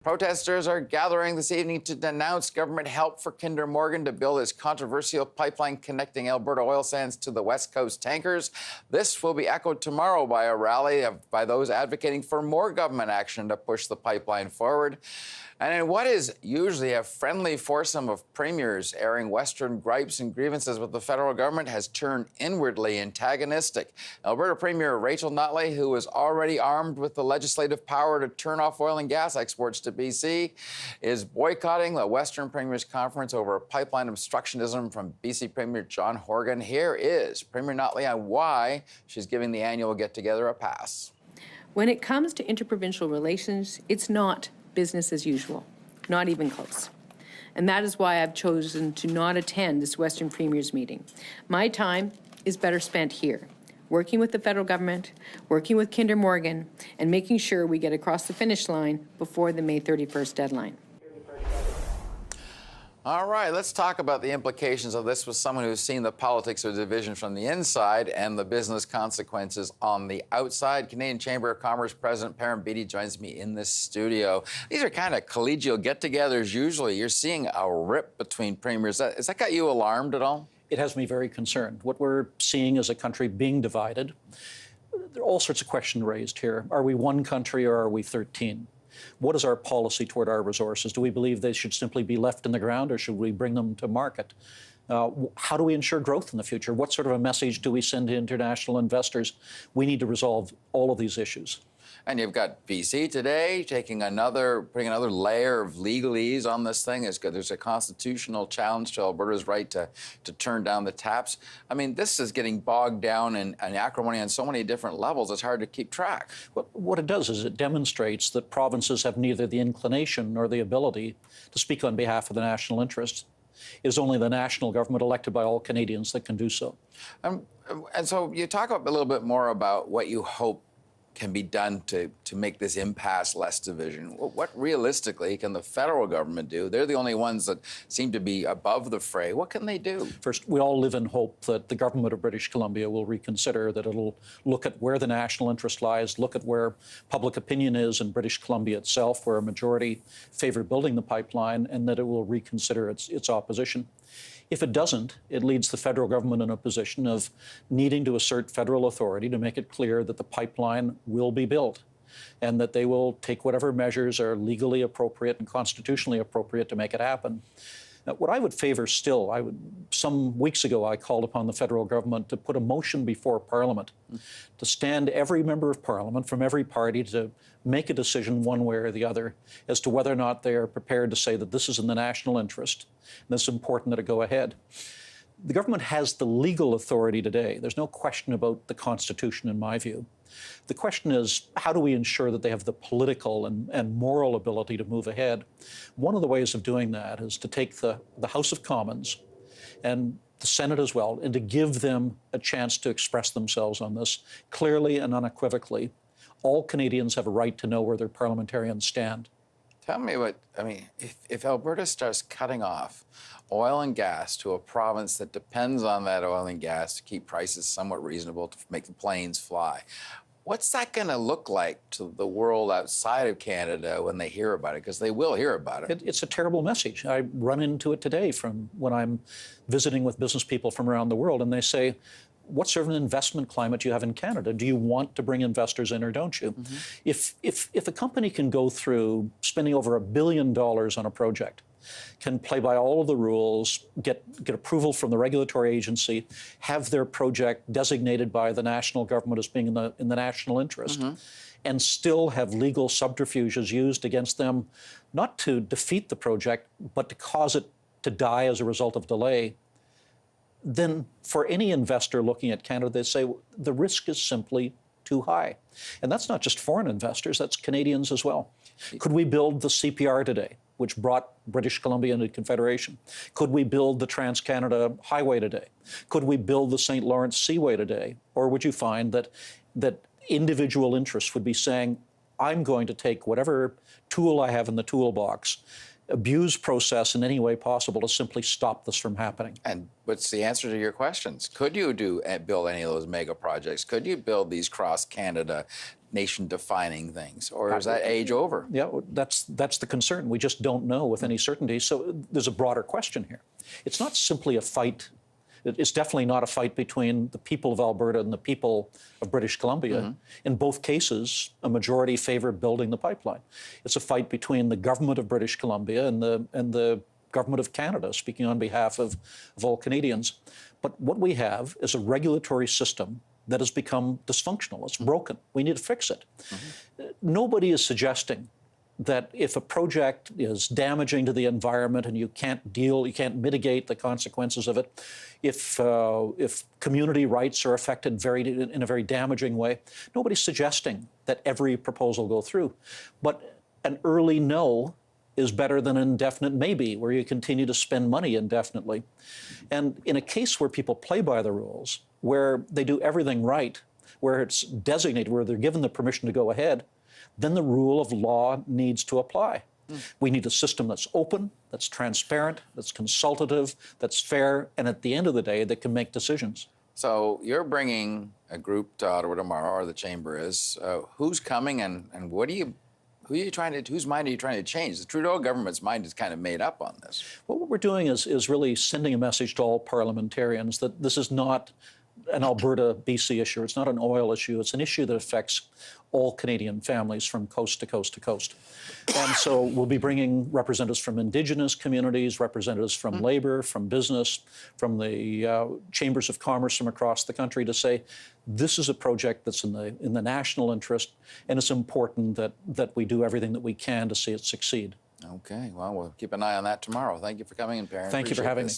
Protesters are gathering this evening to denounce government help for Kinder Morgan to build its controversial pipeline connecting Alberta oil sands to the West Coast tankers. This will be echoed tomorrow by a rally by those advocating for more government action to push the pipeline forward. And in what is usually a friendly foursome of premiers airing Western gripes and grievances with the federal government has turned inwardly antagonistic. Alberta Premier Rachel Notley, who was already armed with the legislative power to turn off oil and gas exports to BC, is boycotting the Western Premiers Conference over pipeline obstructionism from BC Premier John Horgan. Here is Premier Notley on why she's giving the annual get-together a pass. When it comes to interprovincial relations, it's not business as usual, not even close. And that is why I've chosen to not attend this Western Premiers meeting. My time is better spent here, working with the federal government, working with Kinder Morgan, and making sure we get across the finish line before the May 31st deadline. All right, let's talk about the implications of this with someone who's seen the politics of division from the inside and the business consequences on the outside. Canadian Chamber of Commerce President Perrin Beatty joins me in this studio. These are kind of collegial get-togethers usually. You're seeing a rip between premiers. Has that got you alarmed at all? It has me very concerned. What we're seeing is a country being divided. There are all sorts of questions raised here. Are we one country or are we 13? What is our policy toward our resources? Do we believe they should simply be left in the ground or should we bring them to market? How do we ensure growth in the future? What sort of a message do we send to international investors? We need to resolve all of these issues. And you've got BC today putting another layer of legalese on this thing. There's a constitutional challenge to Alberta's right to turn down the taps. I mean, this is getting bogged down in acrimony on so many different levels, it's hard to keep track. What it does is it demonstrates that provinces have neither the inclination nor the ability to speak on behalf of the national interest. It is only the national government elected by all Canadians that can do so. And so you talk a little bit more about what you hope can be done to make this impasse less division. What realistically can the federal government do? They're the only ones that seem to be above the fray. What can they do? First, we all live in hope that the government of British Columbia will reconsider, that it'll look at where the national interest lies, look at where public opinion is in British Columbia itself, where a majority favor building the pipeline, and that it will reconsider its opposition. If it doesn't, it leads the federal government in a position of needing to assert federal authority to make it clear that the pipeline will be built and that they will take whatever measures are legally appropriate and constitutionally appropriate to make it happen. Now, what I would favor still, some weeks ago I called upon the federal government to put a motion before Parliament to stand every member of Parliament from every party to make a decision one way or the other as to whether or not they are prepared to say that this is in the national interest and it's important that it go ahead. The government has the legal authority today. There's no question about the Constitution, in my view. The question is, how do we ensure that they have the political and moral ability to move ahead? One of the ways of doing that is to take the House of Commons and the Senate as well, and to give them a chance to express themselves on this clearly and unequivocally. All Canadians have a right to know where their parliamentarians stand. Tell me if Alberta starts cutting off oil and gas to a province that depends on that oil and gas to keep prices somewhat reasonable, to make the planes fly, what's that going to look like to the world outside of Canada when they hear about it? Because they will hear about it. It's a terrible message. I run into it today from when I'm visiting with business people from around the world, and they say, what sort of an investment climate do you have in Canada? Do you want to bring investors in or don't you? Mm-hmm. If a company can go through spending over $1 billion on a project, can play by all of the rules, get approval from the regulatory agency, have their project designated by the national government as being in the national interest, mm-hmm. and still have legal subterfuges used against them, not to defeat the project, but to cause it to die as a result of delay, then for any investor looking at Canada, they say the risk is simply too high. And that's not just foreign investors, that's Canadians as well. Could we build the CPR today, which brought British Columbia into Confederation? Could we build the Trans-Canada Highway today? Could we build the St. Lawrence Seaway today? Or would you find that individual interests would be saying, I'm going to take whatever tool I have in the toolbox abuse process in any way possible to simply stop this from happening. And what's the answer to your questions? Could you build any of those mega projects? Could you build these cross-Canada, nation-defining things? Or is that age over? Yeah, that's the concern. We just don't know with any certainty. So there's a broader question here. It's not simply a fight. It's definitely not a fight between the people of Alberta and the people of British Columbia. In both cases, a majority favor building the pipeline. It's a fight between the government of British Columbia and the government of Canada, speaking on behalf of all Canadians. But what we have is a regulatory system that has become dysfunctional. It's broken. We need to fix it. Nobody is suggesting that if a project is damaging to the environment and you can't mitigate the consequences of it, if community rights are affected in a very damaging way, nobody's suggesting that every proposal go through. But an early no is better than an indefinite maybe, where you continue to spend money indefinitely. And in a case where people play by the rules, where they do everything right, where it's designated, where they're given the permission to go ahead, then the rule of law needs to apply. We need a system that's open, that's transparent, that's consultative, that's fair, and at the end of the day, that can make decisions. So you're bringing a group to Ottawa tomorrow, or the Chamber is. Who's coming, and whose mind are you trying to change? The Trudeau government's mind is kind of made up on this. Well, what we're doing is really sending a message to all parliamentarians that this is not an Alberta, BC issue. It's not an oil issue. It's an issue that affects all Canadian families from coast to coast to coast. And so we'll be bringing representatives from Indigenous communities, representatives from labor, from business, from the chambers of commerce from across the country to say, this is a project that's in the national interest, and it's important that we do everything that we can to see it succeed. Okay, well, we'll keep an eye on that tomorrow. Thank you for coming in, Perrin. Thank you for having me.